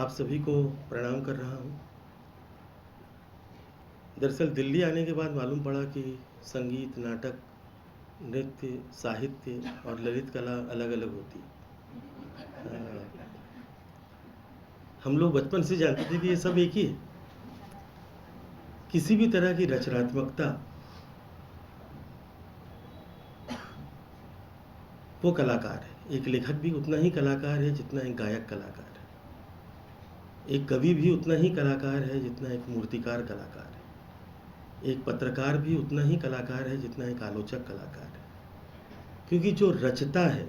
आप सभी को प्रणाम कर रहा हूँ। दरअसल दिल्ली आने के बाद मालूम पड़ा कि संगीत, नाटक, नृत्य, साहित्य और ललित कला अलग-अलग होती है। हम लोग बचपन से जानते थे कि ये सब एक ही है। किसी भी तरह की रचनात्मकता वो कलाकार है। एक लेखक भी उतना ही कलाकार है जितना एक गायक कलाकार है। एक कवि भी उतना ही कलाकार है जितना एक मूर्तिकार कलाकार है। एक पत्रकार भी उतना ही कलाकार है जितना एक आलोचक कलाकार है। क्योंकि जो रचता है,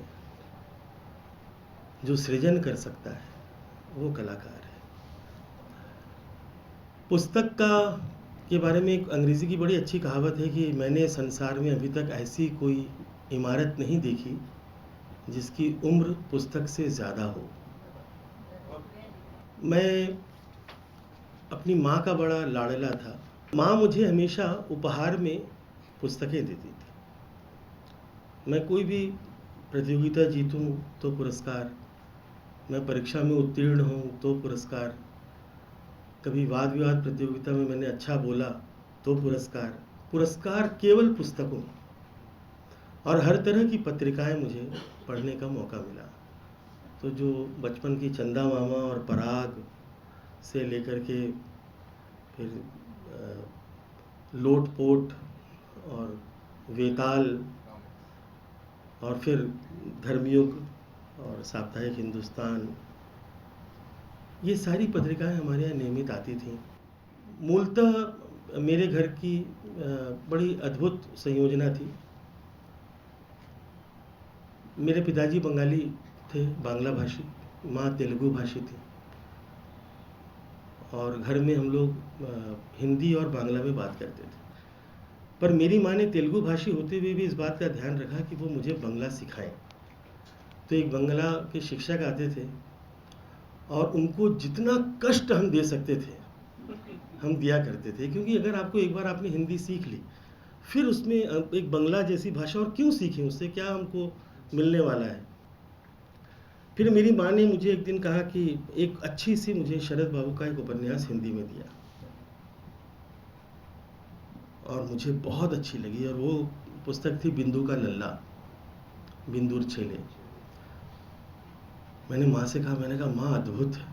जो सृजन कर सकता है, वो कलाकार है। पुस्तक के बारे में एक अंग्रेज़ी की बड़ी अच्छी कहावत है कि मैंने संसार में अभी तक ऐसी कोई इमारत नहीं देखी जिसकी उम्र पुस्तक से ज़्यादा हो। मैं अपनी माँ का बड़ा लाडला था। माँ मुझे हमेशा उपहार में पुस्तकें देती थी। मैं कोई भी प्रतियोगिता जीतूँ तो पुरस्कार, मैं परीक्षा में उत्तीर्ण हूँ तो पुरस्कार, कभी वाद विवाद प्रतियोगिता में मैंने अच्छा बोला तो पुरस्कार। पुरस्कार केवल पुस्तकों और हर तरह की पत्रिकाएं मुझे पढ़ने का मौका मिला। तो जो बचपन की चंदा मामा और पराग से लेकर के फिर लोट पोट और वेताल और फिर धर्मयुग और साप्ताहिक हिंदुस्तान, ये सारी पत्रिकाएं हमारे यहाँ नियमित आती थीं। मूलतः मेरे घर की बड़ी अद्भुत संयोजना थी। मेरे पिताजी बंगाली थे, बांग्ला भाषी, माँ तेलुगु भाषी थी और घर में हम लोग हिंदी और बांग्ला में बात करते थे। पर मेरी माँ ने तेलुगु भाषी होते हुए भी इस बात का ध्यान रखा कि वो मुझे बांग्ला सिखाएं। तो एक बांग्ला के शिक्षक आते थे और उनको जितना कष्ट हम दे सकते थे हम दिया करते थे, क्योंकि अगर आपको एक बार आपने हिंदी सीख ली, फिर उसमें एक बांग्ला जैसी भाषा और क्यों सीखें, उससे क्या हमको मिलने वाला है। फिर मेरी माँ ने मुझे एक दिन कहा कि एक अच्छी सी मुझे शरद बाबू का एक उपन्यास हिंदी में दिया और मुझे बहुत अच्छी लगी, और वो पुस्तक थी बिंदु का लल्ला, बिंदुर छेले। मैंने माँ से कहा, मैंने कहा माँ अद्भुत है।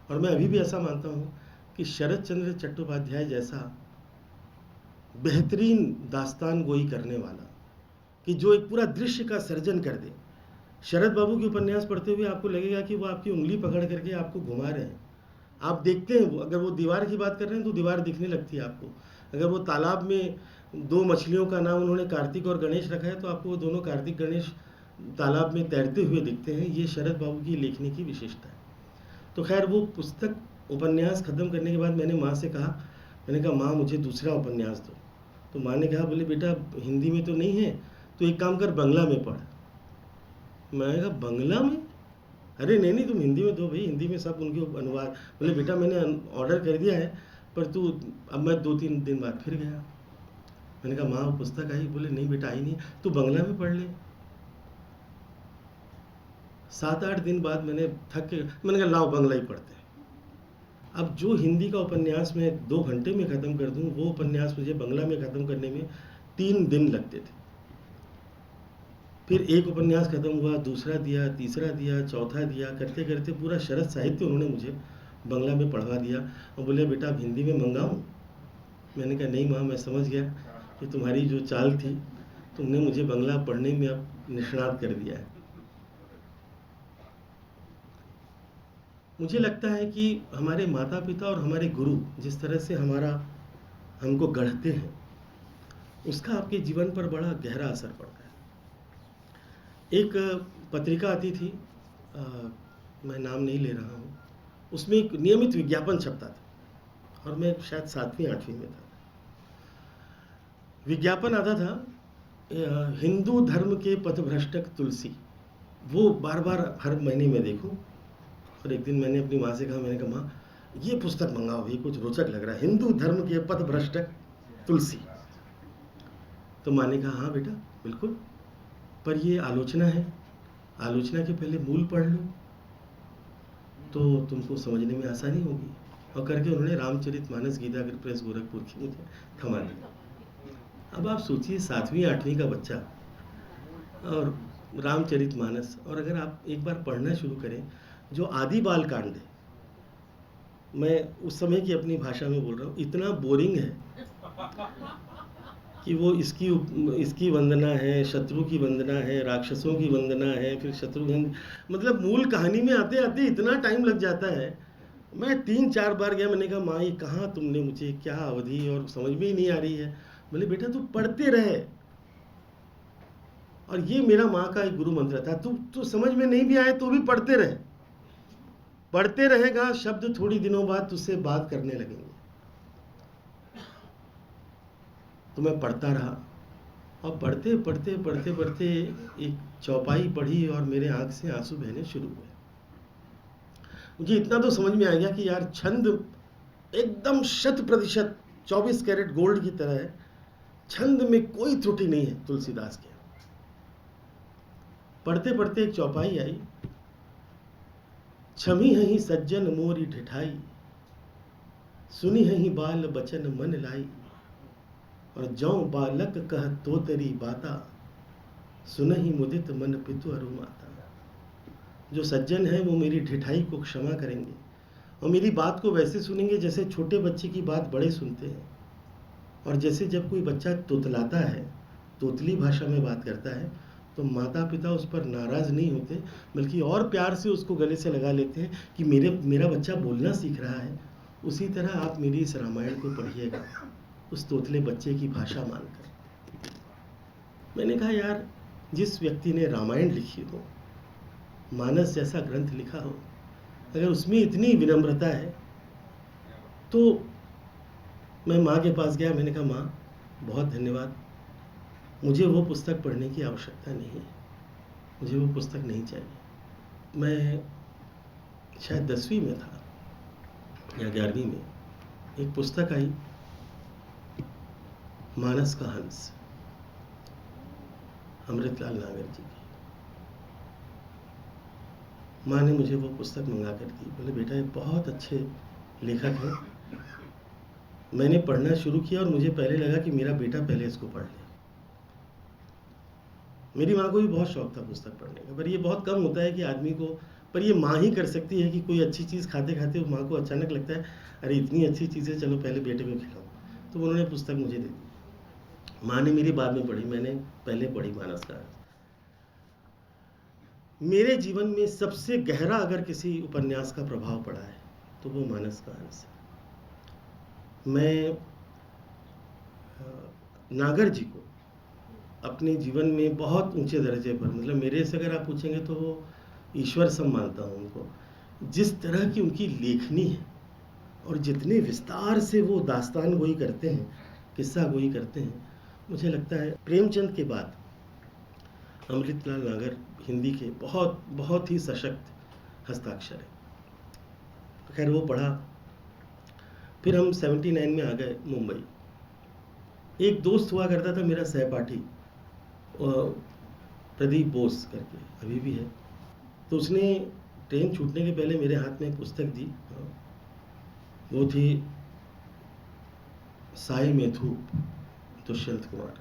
और मैं अभी भी ऐसा मानता हूँ कि शरद चंद्र चट्टोपाध्याय जैसा बेहतरीन दास्तान गोई करने वाला, कि जो एक पूरा दृश्य का सर्जन कर दे। शरद बाबू के उपन्यास पढ़ते हुए आपको लगेगा कि वो आपकी उंगली पकड़ करके आपको घुमा रहे हैं। आप देखते हैं, वो अगर वो दीवार की बात कर रहे हैं तो दीवार दिखने लगती है आपको। अगर वो तालाब में दो मछलियों का नाम उन्होंने कार्तिक और गणेश रखा है तो आपको वो दोनों कार्तिक गणेश तालाब में तैरते हुए दिखते हैं। ये शरद बाबू की लेखनी की विशेषता है। तो खैर, वो पुस्तक उपन्यास ख़त्म करने के बाद मैंने माँ से कहा, मैंने कहा माँ मुझे दूसरा उपन्यास दो। तो माँ ने कहा, बोले बेटा हिंदी में तो नहीं है, तो एक काम कर बांग्ला में पढ़। मैंने कहा बांग्ला में? अरे नहीं नहीं, तुम हिंदी में दो भाई, हिंदी में सब उनके अनुवाद। बोले बेटा मैंने ऑर्डर कर दिया है, पर तू, अब मैं 2-3 दिन बाद फिर गया। मैंने कहा माँ पुस्तक आई? बोले नहीं बेटा आई नहीं, तू बांग्ला में पढ़ ले। 7-8 दिन बाद मैंने थक के मैंने कहा लाओ बांग्ला ही पढ़ते हैं। अब जो हिंदी का उपन्यास मैं 2 घंटे में ख़त्म कर दूं, वो उपन्यास मुझे बांग्ला में ख़त्म करने में 3 दिन लगते थे। फिर एक उपन्यास ख़त्म हुआ, दूसरा दिया, तीसरा दिया, चौथा दिया, करते करते पूरा शरद साहित्य उन्होंने मुझे बांग्ला में पढ़वा दिया। और बोले बेटा अब हिंदी में मंगाऊँ? मैंने कहा नहीं माँ, मैं समझ गया कि तुम्हारी जो चाल थी, तुमने मुझे बांग्ला पढ़ने में अब निष्णात कर दिया है। मुझे लगता है कि हमारे माता पिता और हमारे गुरु जिस तरह से हमको गढ़ते हैं, उसका आपके जीवन पर बड़ा गहरा असर पड़ता है। एक पत्रिका आती थी, मैं नाम नहीं ले रहा हूँ, उसमें एक नियमित विज्ञापन छपता था और मैं शायद 7वीं-8वीं में था। विज्ञापन आता था, हिंदू धर्म के पथभ्रष्टक तुलसी। वो बार बार हर महीने में देखूं, और एक दिन मैंने अपनी माँ से कहा, मैंने कहा माँ ये पुस्तक मंगाओ, ये कुछ रोचक लग रहा है, हिंदू धर्म के पथभ्रष्टक तुलसी। तो माँ ने कहा हाँ बेटा बिल्कुल, पर ये आलोचना है, आलोचना के पहले मूल पढ़ लो। तो तुमको समझने में आसानी होगी। और करके उन्होंने रामचरितमानस गीता प्रेस गोरखपुर की मुझे थमा दी। अब आप सोचिए 7वीं 8वीं का बच्चा और रामचरितमानस, और अगर आप एक बार पढ़ना शुरू करें, जो आदि बाल कांड है, मैं उस समय की अपनी भाषा में बोल रहा हूँ, इतना बोरिंग है कि वो इसकी वंदना है, शत्रु की वंदना है, राक्षसों की वंदना है, फिर शत्रुघ्न, मतलब मूल कहानी में आते आते इतना टाइम लग जाता है। मैं 3-4 बार गया, मैंने कहा माँ ये कहाँ तुमने मुझे, क्या अवधि, और समझ में ही नहीं आ रही है। बोले बेटा तू पढ़ते रहे, और ये मेरा माँ का एक गुरु मंत्र था, तू समझ में नहीं भी आए तो भी पढ़ते रहे, पढ़ते रहेगा, शब्द थोड़ी दिनों बाद तुझसे बात करने लगेंगे। तो मैं पढ़ता रहा, और पढ़ते पढ़ते पढ़ते पढ़ते एक चौपाई पढ़ी और मेरे आंख से आंसू बहने शुरू हुए। मुझे इतना तो समझ में आ गया कि यार छंद एकदम 100% 24 कैरेट गोल्ड की तरह है, छंद में कोई त्रुटि नहीं है तुलसीदास के। पढ़ते पढ़ते एक चौपाई आई, छमी हही सज्जन मोरी ढिठाई, सुनी हही बाल बचन मन लाई, और जौ बालक कह तो तेरी बाता, सुनहि मुदित मन पितु अरु माता। जो सज्जन है वो मेरी ढिठाई को क्षमा करेंगे और मेरी बात को वैसे सुनेंगे जैसे छोटे बच्चे की बात बड़े सुनते हैं। और जैसे जब कोई बच्चा तोतलाता है, तोतली भाषा में बात करता है, तो माता पिता उस पर नाराज़ नहीं होते, बल्कि और प्यार से उसको गले से लगा लेते हैं कि मेरा बच्चा बोलना सीख रहा है। उसी तरह आप मेरी इस रामायण को पढ़िएगा उस तोतले बच्चे की भाषा मानकर। मैंने कहा यार, जिस व्यक्ति ने रामायण लिखी हो, मानस जैसा ग्रंथ लिखा हो, अगर उसमें इतनी विनम्रता है, तो मैं माँ के पास गया। मैंने कहा माँ बहुत धन्यवाद, मुझे वो पुस्तक पढ़ने की आवश्यकता नहीं है, मुझे वो पुस्तक नहीं चाहिए। मैं शायद 10वीं में था या 11वीं में, एक पुस्तक आई, मानस का हंस, अमृतलाल नागर जी की। माँ ने मुझे वो पुस्तक मंगा कर दी। बोले बेटा ये बहुत अच्छे लेखक हैं। मैंने पढ़ना शुरू किया और मुझे पहले लगा कि मेरा बेटा पहले इसको पढ़ ले। मेरी माँ को भी बहुत शौक था पुस्तक पढ़ने का, पर ये बहुत कम होता है कि आदमी को, पर ये माँ ही कर सकती है कि कोई अच्छी चीज़ खाते खाते माँ को अचानक लगता है अरे इतनी अच्छी चीज़ें, चलो पहले बेटे को खिलाओ। तो उन्होंने पुस्तक मुझे दे दी। माँ ने मेरी बाद में पढ़ी, मैंने पहले पढ़ी मानस का हंस। मेरे जीवन में सबसे गहरा अगर किसी उपन्यास का प्रभाव पड़ा है तो वो मानस का हंस है। मैं नागर जी को अपने जीवन में बहुत ऊंचे दर्जे पर, मतलब मेरे से अगर आप पूछेंगे तो वो ईश्वर सम मानता हूँ उनको। जिस तरह की उनकी लेखनी है और जितने विस्तार से वो दास्तान गोई करते हैं, किस्सा गोई करते हैं, मुझे लगता है प्रेमचंद के बाद अमृतलाल नागर हिंदी के बहुत बहुत ही सशक्त हस्ताक्षर है। खैर वो पढ़ा, फिर हम 79 में आ गए मुंबई। एक दोस्त हुआ करता था मेरा सहपाठी, प्रदीप बोस करके, अभी भी है। तो उसने ट्रेन छूटने के पहले मेरे हाथ में एक पुस्तक दी, वो थी साई मेथू, दुष्यंत कुमार।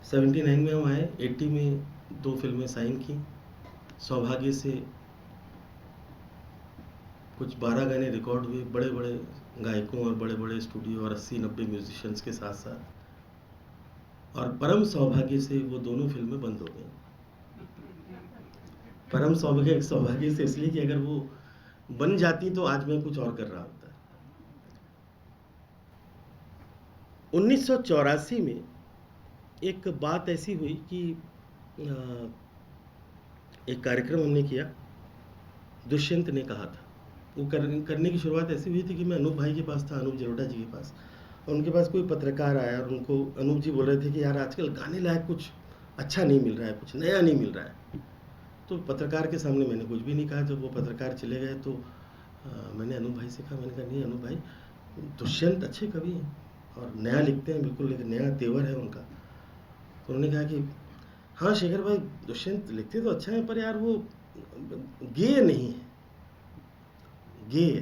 79 में हम आए, 80 में 2 फिल्में साइन की, सौभाग्य से कुछ 12 गाने रिकॉर्ड हुए बड़े बड़े गायकों और बड़े बड़े स्टूडियो और 80-90 म्यूजिशियंस के साथ साथ। और परम सौभाग्य से वो दोनों फिल्में बंद हो गई। परम सौभाग्य से इसलिए कि अगर वो बन जाती तो आज मैं कुछ और कर रहा होता। 1984 में एक बात ऐसी हुई कि एक कार्यक्रम हमने किया, दुष्यंत ने कहा था। वो करने की शुरुआत ऐसी हुई थी कि मैं अनूप भाई के पास था, अनूप जलोटा जी के पास, और उनके पास कोई पत्रकार आया और उनको अनूप जी बोल रहे थे कि यार आजकल गाने लायक कुछ अच्छा नहीं मिल रहा है, कुछ नया नहीं मिल रहा है। तो पत्रकार के सामने मैंने कुछ भी नहीं कहा। जब वो पत्रकार चले गए तो मैंने अनूप भाई से कहा, मैंने कहा नहीं अनूप भाई, दुष्यंत अच्छे कवि हैं और नया लिखते हैं, बिल्कुल एक नया तेवर है उनका। तो उन्होंने कहा कि हाँ शेखर भाई, दुष्यंत लिखते तो अच्छा है, पर यार वो गेय नहीं है, गेय।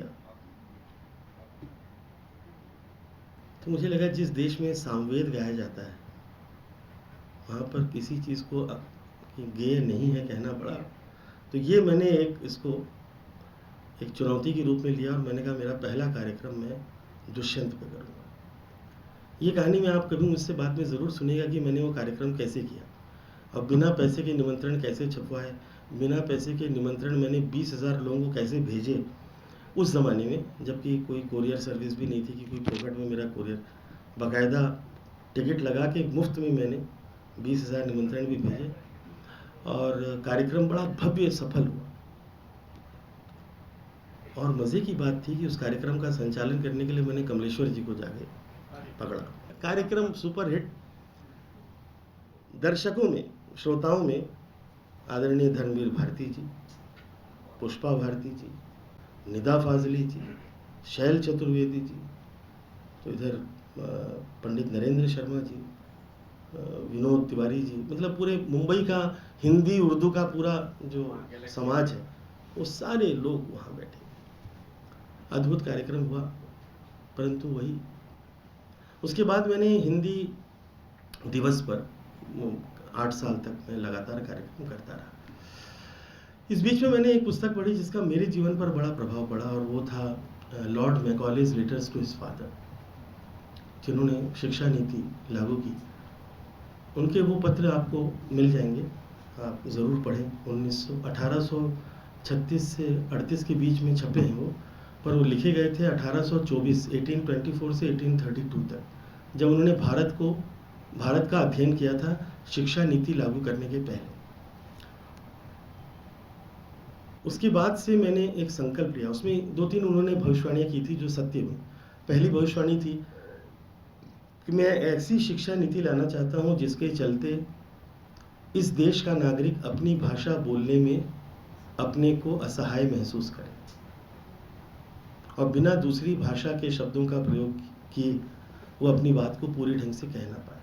तो मुझे लगा जिस देश में सामवेद गाया जाता है वहाँ पर किसी चीज़ को कि गेय नहीं है कहना पड़ा। तो ये मैंने इसको एक चुनौती के रूप में लिया और मैंने कहा मेरा पहला कार्यक्रम मैं दुष्यंत पे करूँगा। ये कहानी में आप कभी मुझसे बाद में ज़रूर सुनिएगा कि मैंने वो कार्यक्रम कैसे किया और बिना पैसे के निमंत्रण कैसे छपवाए, बिना पैसे के निमंत्रण मैंने 20,000 लोगों को कैसे भेजे उस ज़माने में, जबकि कोई कोरियर सर्विस भी नहीं थी कि कोई पॉकेट में मेरा कोरियर, बाकायदा टिकट लगा के मुफ्त में मैंने 20,000 निमंत्रण भी भेजे और कार्यक्रम बड़ा भव्य सफल हुआ। और मज़े की बात थी कि उस कार्यक्रम का संचालन करने के लिए मैंने कमलेश्वर जी को जाके पकड़ा। कार्यक्रम सुपर हिट। दर्शकों में, श्रोताओं में आदरणीय धर्मवीर भारती जी, पुष्पा भारती जी, निदा फाजली जी, शैल चतुर्वेदी जी, तो इधर पंडित नरेंद्र शर्मा जी, विनोद तिवारी जी, मतलब पूरे मुंबई का हिंदी उर्दू का पूरा जो समाज है वो सारे लोग वहाँ बैठे। अद्भुत कार्यक्रम हुआ। परंतु वही, उसके बाद मैंने हिंदी दिवस पर 8 साल तक मैं लगातार कार्यक्रम करता रहा। इस बीच में मैंने एक पुस्तक पढ़ी जिसका मेरे जीवन पर बड़ा प्रभाव पड़ा और वो था Lord Macaulay's letters to his father, जिन्होंने शिक्षा नीति लागू की। उनके वो पत्र आपको मिल जाएंगे, आप ज़रूर पढ़ें। 1836 से 38 के बीच में छपे हैं वो, पर वो लिखे गए थे 1824 से 1832 तक, जब उन्होंने भारत का अध्ययन किया था शिक्षा नीति लागू करने के पहले। उसके बाद से मैंने एक संकल्प लिया, उसमें 2-3 उन्होंने भविष्यवाणियाँ की थी जो सत्य हुई। पहली भविष्यवाणी थी कि मैं ऐसी शिक्षा नीति लाना चाहता हूँ जिसके चलते इस देश का नागरिक अपनी भाषा बोलने में अपने को असहाय महसूस करे और बिना दूसरी भाषा के शब्दों का प्रयोग किए वो अपनी बात को पूरी ढंग से कह ना पाए।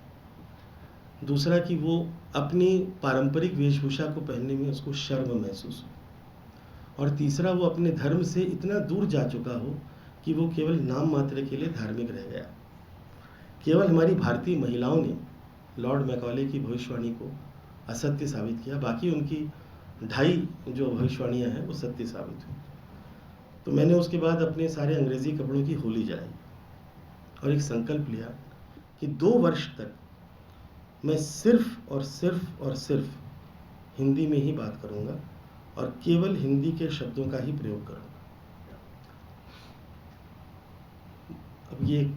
दूसरा कि वो अपनी पारंपरिक वेशभूषा को पहनने में उसको शर्म महसूस हो। और तीसरा, वो अपने धर्म से इतना दूर जा चुका हो कि वो केवल नाम मात्र के लिए धार्मिक रह गया। केवल हमारी भारतीय महिलाओं ने लॉर्ड मैकॉले की भविष्यवाणी को असत्य साबित किया, बाकी उनकी 2.5 जो भविष्यवाणियाँ हैं वो सत्य साबित हुई। तो मैंने उसके बाद अपने सारे अंग्रेज़ी कपड़ों की होली जलाई और एक संकल्प लिया कि 2 वर्ष तक मैं सिर्फ और सिर्फ हिंदी में ही बात करूंगा और केवल हिंदी के शब्दों का ही प्रयोग करूंगा। अब ये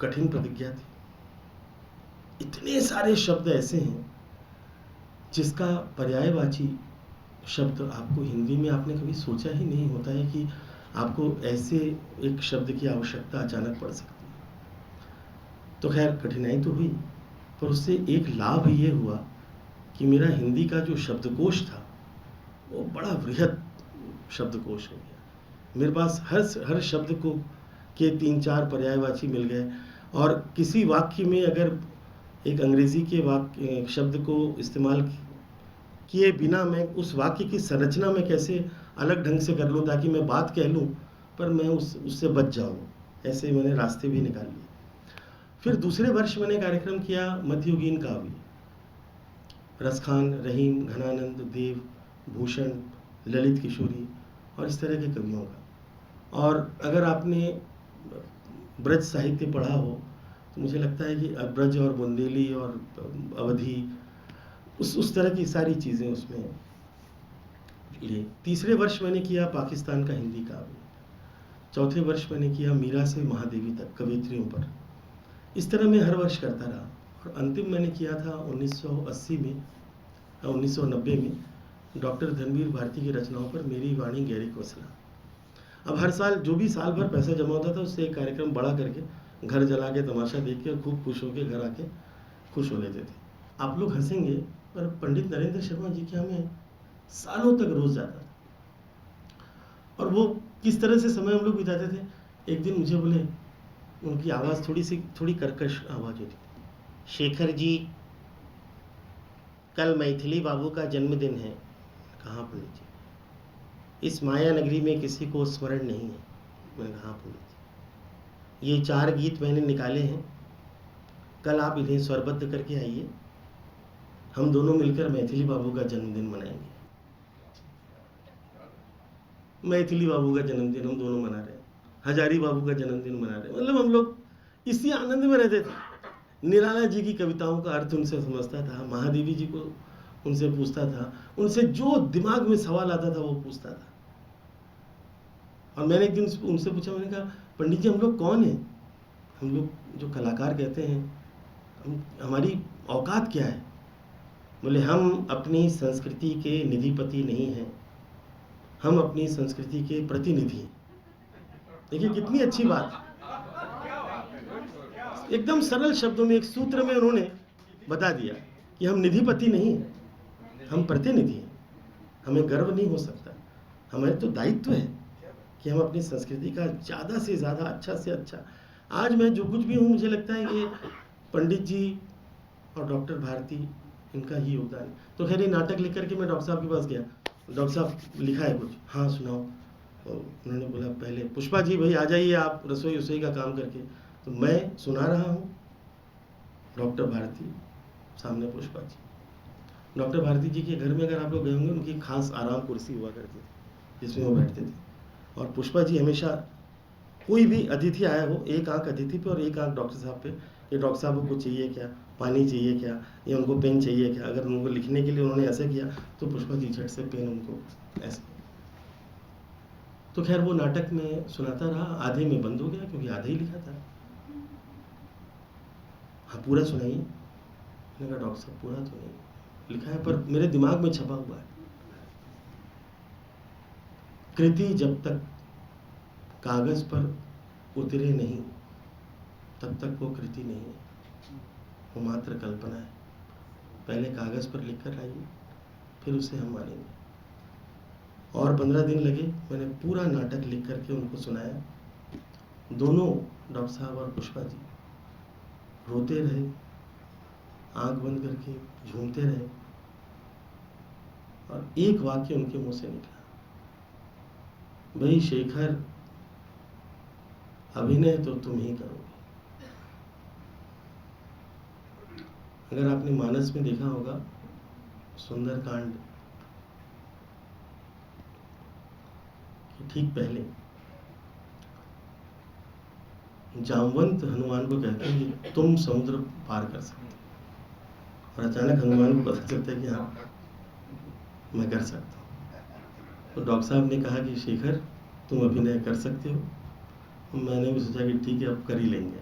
कठिन प्रतिज्ञा थी। इतने सारे शब्द ऐसे हैं जिसका पर्यायवाची शब्द आपको हिंदी में आपने कभी सोचा ही नहीं होता है कि आपको ऐसे एक शब्द की आवश्यकता अचानक पड़ सकती है। तो खैर कठिनाई तो हुई, पर उससे एक लाभ ये हुआ कि मेरा हिंदी का जो शब्दकोश था वो बड़ा वृहद शब्दकोश हो गया। मेरे पास हर शब्द को के 3-4 पर्यायवाची मिल गए और किसी वाक्य में अगर एक अंग्रेज़ी के वाक्य शब्द को इस्तेमाल किए बिना मैं उस वाक्य की संरचना में कैसे अलग ढंग से कर लूँ ताकि मैं बात कह लूँ पर मैं उससे बच जाऊँ, ऐसे मैंने रास्ते भी निकाल लिए। फिर दूसरे वर्ष मैंने कार्यक्रम किया मध्ययुगीन काव्य, रसखान, रहीम, घनानंद, देव, भूषण, ललित किशोरी और इस तरह के कवियों का। और अगर आपने ब्रज साहित्य पढ़ा हो तो मुझे लगता है कि ब्रज और बुंदेली और अवधी उस तरह की सारी चीज़ें उसमें लिए। तीसरे वर्ष मैंने किया पाकिस्तान का हिंदी काव्य। चौथे वर्ष मैंने किया मीरा से महादेवी तक कवियत्रियों पर। इस तरह मैं हर वर्ष करता रहा और अंतिम मैंने किया था 1990 में डॉक्टर धर्मवीर भारती की रचनाओं पर मेरी वाणी गहरी कोसला। अब हर साल जो भी साल भर पैसा जमा होता था उससे एक कार्यक्रम बड़ा करके घर जला के तमाशा देख के और खूब खुश होकर घर आके खुश हो लेते थे। आप लोग हंसेंगे पर पंडित नरेंद्र शर्मा जी के हमें सालों तक रोज जाता था और वो किस तरह से समय हम लोग बिताते थे। एक दिन मुझे बोले, उनकी आवाज़ थोड़ी कर्कश आवाज़ होती, शेखर जी कल मैथिली बाबू का जन्मदिन है। कहाँ पंडित जी, इस माया नगरी में किसी को स्मरण नहीं है। मैंने कहा पंडित जी, ये 4 गीत मैंने निकाले हैं, कल आप इन्हें स्वरबद्ध करके आइए, हम दोनों मिलकर मैथिली बाबू का जन्मदिन मनाएंगे। मैथिली बाबू का जन्मदिन हम दोनों मना रहे हैं, हजारी बाबू का जन्मदिन मना रहे हैं। मतलब हम लोग इसी आनंद में रहते थे। निराला जी की कविताओं का अर्थ उनसे समझता था, महादेवी जी को उनसे पूछता था, उनसे जो दिमाग में सवाल आता था वो पूछता था। और मैंने एक दिन उनसे पूछा, मैंने कहा पंडित जी हम लोग कौन हैं? हम लोग जो कलाकार कहते हैं, हमारी औकात क्या है? बोले हम अपनी संस्कृति के निधिपति नहीं हैं, हम अपनी संस्कृति के प्रतिनिधि हैं। देखिए कितनी अच्छी बात, एकदम सरल शब्दों में, एक सूत्र में उन्होंने बता दिया कि हम निधिपति नहीं हैं, हम प्रतिनिधि हैं। हमें गर्व नहीं हो सकता, हमारे तो दायित्व है कि हम अपनी संस्कृति का ज़्यादा से ज़्यादा, अच्छा से अच्छा। आज मैं जो कुछ भी हूँ, मुझे लगता है ये पंडित जी और डॉक्टर भारती, इनका ही योगदान है। तो खैर ये नाटक लिख करके मैं डॉक्टर साहब के पास गया, डॉक्टर साहब लिखा है कुछ, हाँ सुनाओ। तो उन्होंने बोला पहले पुष्पा जी भाई आ जाइए आप रसोई का काम करके। तो मैं सुना रहा हूँ, डॉक्टर भारती सामने पुष्पा जी। डॉक्टर भारती जी के घर में अगर आप लोग गए होंगे, उनकी खास आराम कुर्सी हुआ करती थी जिसमें वो बैठते थे। और पुष्पा जी हमेशा, कोई भी अतिथि आया हो, एक आंख अतिथि पे और एक आंख डॉक्टर साहब पे, ये डॉक्टर साहब को चाहिए क्या, पानी चाहिए क्या, या उनको पेन चाहिए क्या। अगर उनको लिखने के लिए उन्होंने ऐसा किया तो पुष्पा जी झट से पेन उनको ऐसे। तो खैर वो नाटक में सुनाता रहा, आधे में बंद हो गया क्योंकि आधे ही लिखा था। हाँ पूरा सुनाइए। मैंने कहा डॉक्टर साहब पूरा तो नहीं लिखा है, पर मेरे दिमाग में छपा हुआ है। कृति जब तक कागज पर उतरे नहीं, तब तक वो कृति नहीं है, वो मात्र कल्पना है। पहले कागज पर लिख कर आइए, फिर उसे हम मानेंगे। और 15 दिन लगे, मैंने पूरा नाटक लिख करके उनको सुनाया। दोनों डॉक्टर साहब और पुष्पा जी रोते रहे, आंख बंद करके झूमते रहे। और एक वाक्य उनके मुंह से निकला, भाई शेखर अभिनय तो तुम ही करोगे। अगर आपने मानस में देखा होगा, सुंदरकांड ठीक पहले जामवंत हनुमान को कहते हैं कि तुम समुद्र पार कर सकते हो, और अचानक हनुमान को पता चलता है कि हाँ मैं कर सकता हूँ। तो डॉक्टर साहब ने कहा कि शेखर तुम अभिनय कर सकते हो। मैंने भी सोचा कि ठीक है अब कर ही लेंगे।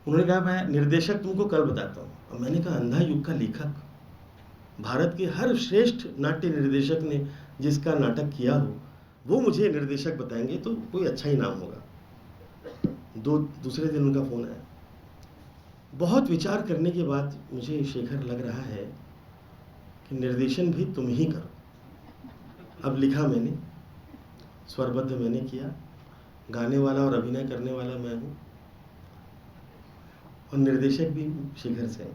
उन्होंने कहा मैं निर्देशक तुमको कल बताता हूँ। और मैंने कहा अंधा युग का लेखक, भारत के हर श्रेष्ठ नाट्य निर्देशक ने जिसका नाटक किया हो वो मुझे निर्देशक बताएंगे तो कोई अच्छा ही नाम होगा। दूसरे दिन उनका फोन आया। बहुत विचार करने के बाद मुझे शेखर लग रहा है कि निर्देशन भी तुम ही करो। अब लिखा मैंने, स्वरबद्ध मैंने किया, गाने वाला और अभिनय करने वाला मैं हूँ, और निर्देशक भी शेखर से है।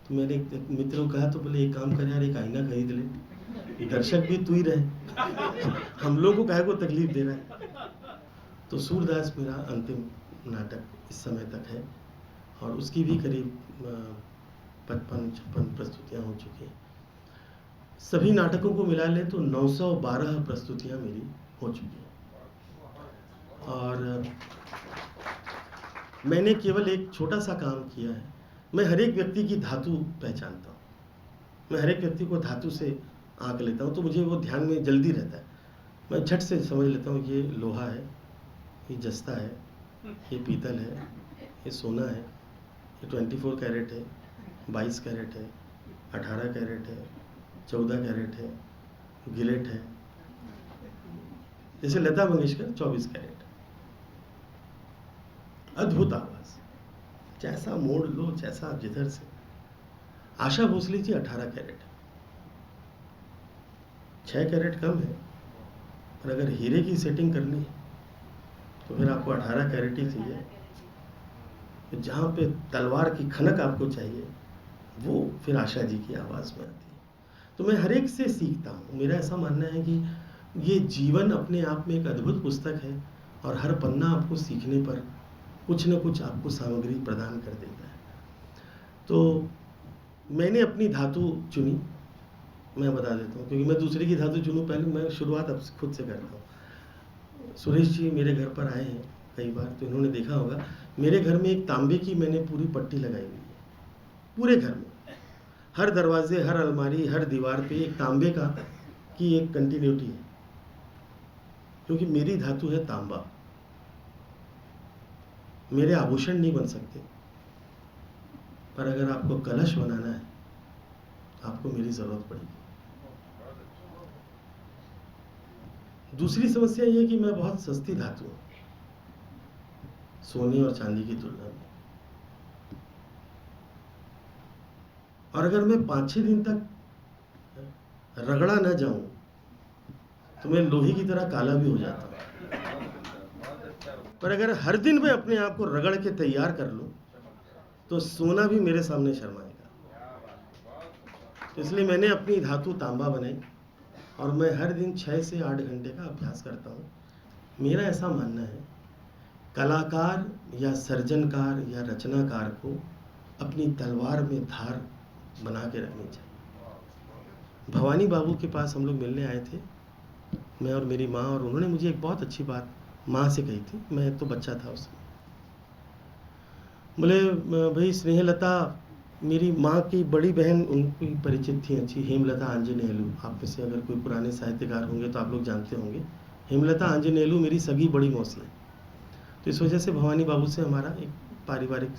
तो मैंने एक मित्र को कहा, तो बोले एक काम कर यार, एक आईना खरीद ले, दर्शक भी तू ही रहे, हम लोग को काहे को तकलीफ दे रहा है। तो सूरदास मेरा अंतिम नाटक इस समय तक है, और उसकी भी करीब 55-56 प्रस्तुतियाँ हो चुकी हैं। सभी नाटकों को मिला ले तो 912 प्रस्तुतियाँ मेरी हो चुकी हैं। और मैंने केवल एक छोटा सा काम किया है, मैं हर एक व्यक्ति की धातु पहचानता हूँ, मैं हर एक व्यक्ति को धातु से आंक लेता हूँ, तो मुझे वो ध्यान में जल्दी रहता है। मैं झट से समझ लेता हूँ ये लोहा है, ये जस्ता है, ये पीतल है, ये सोना है, ये 24 कैरेट है, 22 कैरेट है, 18 कैरेट है, 14 कैरेट है, गिलेट है। जैसे लता मंगेशकर 24 कैरेट। अद्भुत आवाज, जैसा मोड़ लो, जैसा जिधर से। आशा भोसले जी 18 कैरेट, 6 कैरेट कम है, पर अगर हीरे की सेटिंग करनी है तो फिर आपको 18 कैरेट ही चाहिए। जहाँ पे तलवार की खनक आपको चाहिए वो फिर आशा जी की आवाज़ में आती है। तो मैं हर एक से सीखता हूँ। मेरा ऐसा मानना है कि ये जीवन अपने आप में एक अद्भुत पुस्तक है और हर पन्ना आपको सीखने पर कुछ न कुछ आपको सामग्री प्रदान कर देता है। तो मैंने अपनी धातु चुनी, मैं बता देता हूँ, क्योंकि मैं दूसरे की धातु चुनूँ पहले मैं शुरुआत अब खुद से करता हूँ। सुरेश जी मेरे घर पर आए हैं कई बार, तो इन्होंने देखा होगा मेरे घर में एक तांबे की मैंने पूरी पट्टी लगाई हुई है, पूरे घर में हर दरवाजे, हर अलमारी, हर दीवार पे एक तांबे का की एक कंटिन्यूटी है, क्योंकि मेरी धातु है तांबा। मेरे आभूषण नहीं बन सकते, पर अगर आपको कलश बनाना है आपको मेरी जरूरत पड़ेगी। दूसरी समस्या ये है कि मैं बहुत सस्ती धातु हूँ सोने और चांदी की तुलना में, और अगर मैं 5-6 दिन तक रगड़ा ना जाऊं तो मैं लोहे की तरह काला भी हो जाता हूं। पर अगर हर दिन मैं अपने आप को रगड़ के तैयार कर लूं तो सोना भी मेरे सामने शर्माएगा। तो इसलिए मैंने अपनी धातु तांबा बनाई और मैं हर दिन 6 से 8 घंटे का अभ्यास करता हूँ। मेरा ऐसा मानना है, कलाकार या सर्जनकार या रचनाकार को अपनी तलवार में धार बना के रखनी चाहिए। भवानी बाबू के पास हम लोग मिलने आए थे, मैं और मेरी माँ, और उन्होंने मुझे एक बहुत अच्छी बात माँ से कही थी, मैं तो बच्चा था उस समय। बोले भाई स्नेहलता, मेरी माँ की बड़ी बहन उनकी परिचित थी अच्छी, हेमलता आंजनेयलू। आप में से अगर कोई पुराने साहित्यकार होंगे तो आप लोग जानते होंगे, हेमलता आंजनेयलू मेरी सगी बड़ी मौसी है। तो इस वजह से भवानी बाबू से हमारा एक पारिवारिक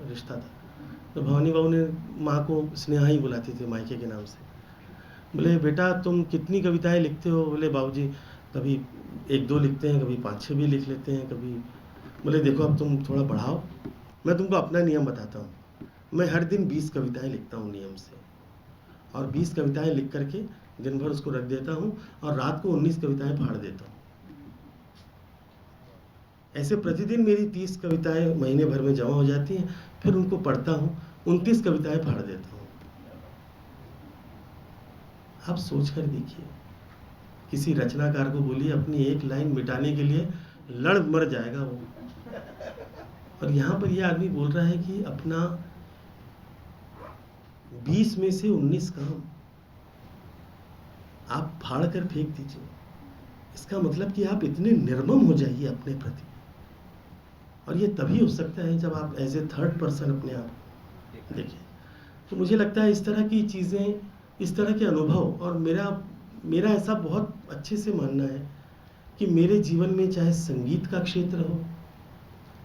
रिश्ता था। तो भवानी बाबू ने माँ को स्नेहा ही बुलाते थे मायके के नाम से। बोले बेटा तुम कितनी कविताएं लिखते हो? बोले बाबूजी कभी 1-2 लिखते हैं, कभी 5-6 भी लिख लेते हैं कभी। बोले देखो अब तुम थोड़ा बढ़ाओ, मैं तुमको अपना नियम बताता हूँ। मैं हर दिन 20 कविताएं लिखता हूँ नियम से, और 20 कविताएं लिख करके दिन भर उसको रख देता हूँ और रात को 19 कविताएं फाड़ देता हूँ। ऐसे प्रतिदिन मेरी 30 कविताएं महीने भर में जमा हो जाती हैं, फिर उनको पढ़ता हूँ, 29 कविताएं फाड़ देता हूँ। आप सोच कर देखिए, किसी रचनाकार को बोलिए अपनी एक लाइन मिटाने के लिए लड़ मर जाएगा वो। और यहाँ पर ये आदमी बोल रहा है कि अपना 20 में से 19 काम आप फाड़ कर फेंक दीजिए। इसका मतलब कि आप इतने निर्मम हो जाइए अपने प्रति, और ये तभी हो सकता है जब आप एज ए थर्ड पर्सन अपने आप देखें। तो मुझे लगता है इस तरह की चीज़ें, इस तरह के अनुभव, और मेरा ऐसा बहुत अच्छे से मानना है कि मेरे जीवन में चाहे संगीत का क्षेत्र हो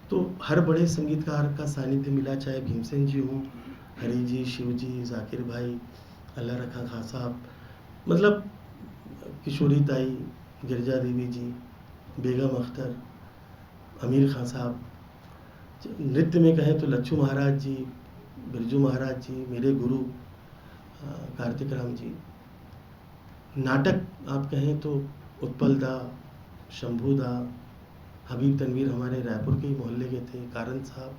तो हर बड़े संगीतकार का सानिध्य मिला, चाहे भीमसेन जी हों, हरी जी, शिव जी, जाकिर भाई, अल्लाह रखा खां साहब, मतलब किशोरी ताई, गिरजा देवी जी, बेगम अख्तर, अमीर खां साहब। नृत्य में कहें तो लच्छू महाराज जी, बिरजू महाराज जी, मेरे गुरु कार्तिक राम जी। नाटक आप कहें तो उत्पल दा, शंभू दा, हबीब तनवीर हमारे रायपुर के ही मोहल्ले के थे, कारन साहब।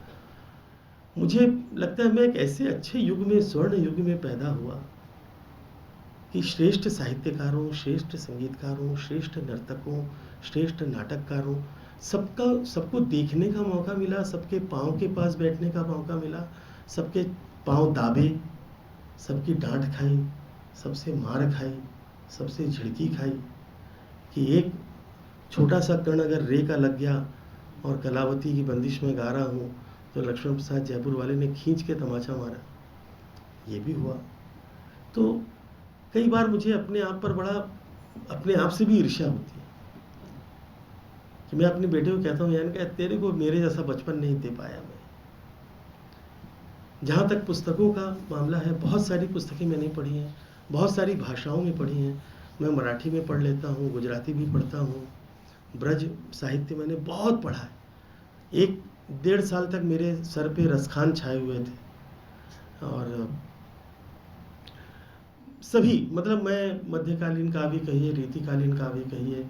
मुझे लगता है मैं एक ऐसे अच्छे युग में, स्वर्ण युग में पैदा हुआ कि श्रेष्ठ साहित्यकारों, श्रेष्ठ संगीतकारों, श्रेष्ठ नर्तकों, श्रेष्ठ नाटककारों, सबको देखने का मौका मिला, सबके पाँव के पास बैठने का मौका मिला, सबके पाँव दाबे, सबकी डांट खाई, सबसे मार खाई, सबसे झिड़की खाई, कि एक छोटा सा कण अगर रे का लग गया और कलावती की बंदिश में गा रहा हूँ तो लक्ष्मण प्रसाद जयपुर वाले ने खींच के तमाचा मारा, ये भी हुआ। तो कई बार मुझे अपने आप पर बड़ा, अपने आप से भी ईर्ष्या होती है कि मैं अपने बेटे को कहता हूँ यानी कि तेरे को मेरे जैसा बचपन नहीं दे पाया मैं। जहाँ तक पुस्तकों का मामला है, बहुत सारी पुस्तकें मैंने पढ़ी हैं, बहुत सारी भाषाओं में पढ़ी हैं। मैं मराठी में पढ़ लेता हूँ, गुजराती भी पढ़ता हूँ, ब्रज साहित्य मैंने बहुत पढ़ा है। 1-1.5 साल तक मेरे सर पे रसखान छाए हुए थे, और सभी, मतलब मैं मध्यकालीन काव्य कहिए, रीतिकालीन काव्य कहिए,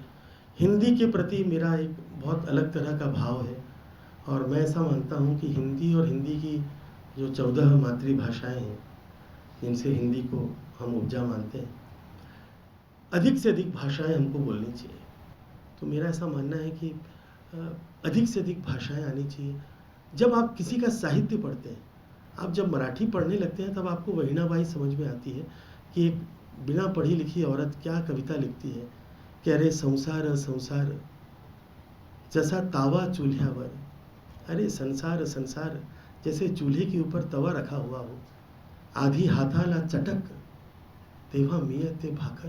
हिंदी के प्रति मेरा एक बहुत अलग तरह का भाव है। और मैं ऐसा मानता हूँ कि हिंदी और हिंदी की जो 14 मातृभाषाएं हैं जिनसे हिंदी को हम उपजा मानते हैं, अधिक से अधिक भाषाएं हमको बोलनी चाहिए। तो मेरा ऐसा मानना है कि अधिक से अधिक भाषाएं आनी चाहिए। जब आप किसी का साहित्य पढ़ते हैं, आप जब मराठी पढ़ने लगते हैं, तब आपको वहीनाबाई समझ में आती है कि एक बिना पढ़ी लिखी औरत क्या कविता लिखती है। कह रे संसार संसार जैसा तावा चूल्ह्यावर, अरे संसार संसार जैसे चूल्हे के ऊपर तवा रखा हुआ हो, आधी हाथाला चटक तेवा मियते भाकर,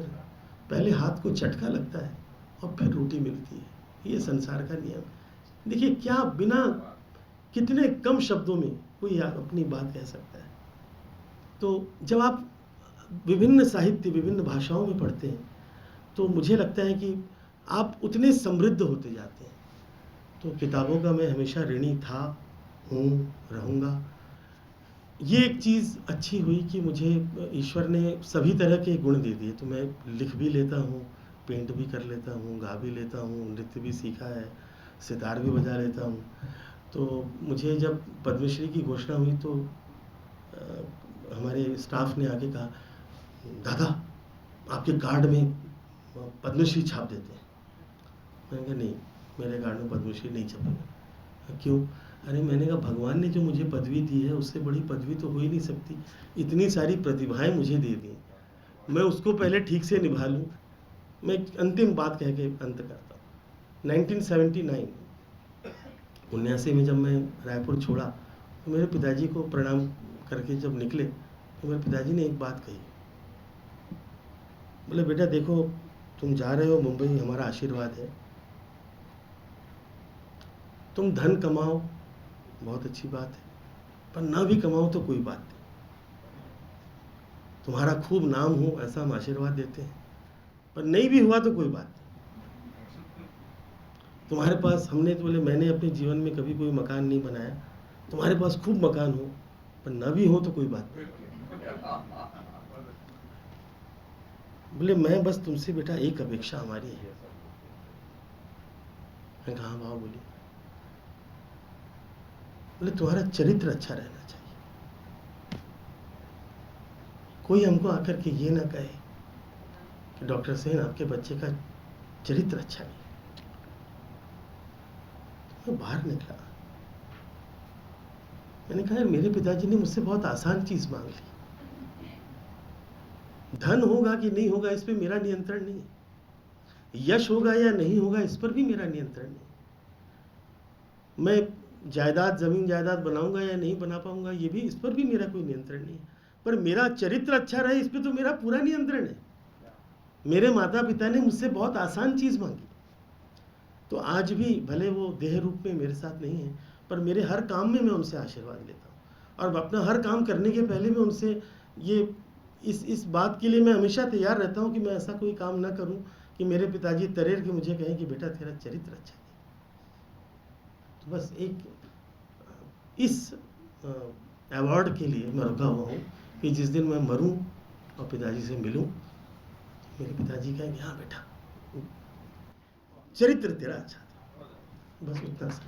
पहले हाथ को चटका लगता है और फिर रोटी मिलती है। ये संसार का नियम। देखिए क्या बिना कितने कम शब्दों में कोई अपनी बात कह सकता है। तो जब आप विभिन्न साहित्य विभिन्न भाषाओं में पढ़ते हैं तो मुझे लगता है कि आप उतने समृद्ध होते जाते हैं। तो किताबों का मैं हमेशा ऋणी था, हूँ, रहूँगा। ये एक चीज़ अच्छी हुई कि मुझे ईश्वर ने सभी तरह के गुण दे दिए। तो मैं लिख भी लेता हूँ, पेंट भी कर लेता हूँ, गा भी लेता हूँ, नृत्य भी सीखा है, सितार भी बजा लेता हूँ। तो मुझे जब पद्मश्री की घोषणा हुई तो हमारे स्टाफ ने आके कहा, दादा आपके कार्ड में पद्मश्री छाप देते हैं। मैंने कहा नहीं, मेरे कार्ड में पद्मश्री नहीं छपेगा। क्यों? अरे मैंने कहा भगवान ने जो मुझे पदवी दी है उससे बड़ी पदवी तो हो ही नहीं सकती। इतनी सारी प्रतिभाएं मुझे दे दी, मैं उसको पहले ठीक से निभा लूँ। मैं एक अंतिम बात कह के अंत करता हूँ। 1979 79 में जब मैं रायपुर छोड़ा तो मेरे पिताजी को प्रणाम करके जब निकले तो मेरे पिताजी ने एक बात कही, बोले बेटा देखो तुम जा रहे हो मुंबई, हमारा आशीर्वाद है। तुम धन कमाओ बहुत अच्छी बात है, पर ना भी कमाओ तो कोई बात नहीं। तुम्हारा खूब नाम हो ऐसा हम आशीर्वाद देते हैं, पर नहीं भी हुआ तो कोई बात नहीं। तुम्हारे पास हमने तो बोले मैंने अपने जीवन में कभी कोई मकान नहीं बनाया, तुम्हारे पास खूब मकान हो पर ना भी हो तो कोई बात नहीं। बोले मैं बस तुमसे बेटा एक अपेक्षा हमारी है। मैं कहा वाह। बोले तुम्हारा चरित्र अच्छा रहना चाहिए। कोई हमको आकर के ये ना कहे कि डॉक्टर सेन आपके बच्चे का चरित्र अच्छा नहीं। तो मैं बाहर निकला, मैंने कहा मेरे पिताजी ने मुझसे बहुत आसान चीज मांग ली। धन होगा कि नहीं होगा इस पर मेरा नियंत्रण नहीं है, यश होगा या नहीं होगा इस पर भी मेरा नियंत्रण नहीं। मैं जायदाद जमीन जायदाद बनाऊंगा या नहीं बना पाऊंगा ये भी, इस पर भी मेरा कोई नियंत्रण नहीं है। पर मेरा चरित्र अच्छा रहे इस पर तो मेरा पूरा नियंत्रण है। मेरे माता पिता ने मुझसे बहुत आसान चीज मांगी, तो आज भी भले वो देह रूप में मेरे साथ नहीं है पर मेरे हर काम में मैं उनसे आशीर्वाद लेता हूँ। और अपना हर काम करने के पहले मैं उनसे ये इस बात के लिए मैं हमेशा तैयार रहता हूँ कि मैं ऐसा कोई काम ना करूँ कि मेरे पिताजी तरेर के मुझे कहें कि बेटा तेरा चरित्र अच्छा है। तो बस एक इस अवार्ड के लिए मैं रुका हुआ हूँ कि जिस दिन मैं मरूं और पिताजी से मिलूं, मेरे पिताजी कहेंगे हाँ बेटा चरित्र तेरा अच्छा था। बस उतना सा।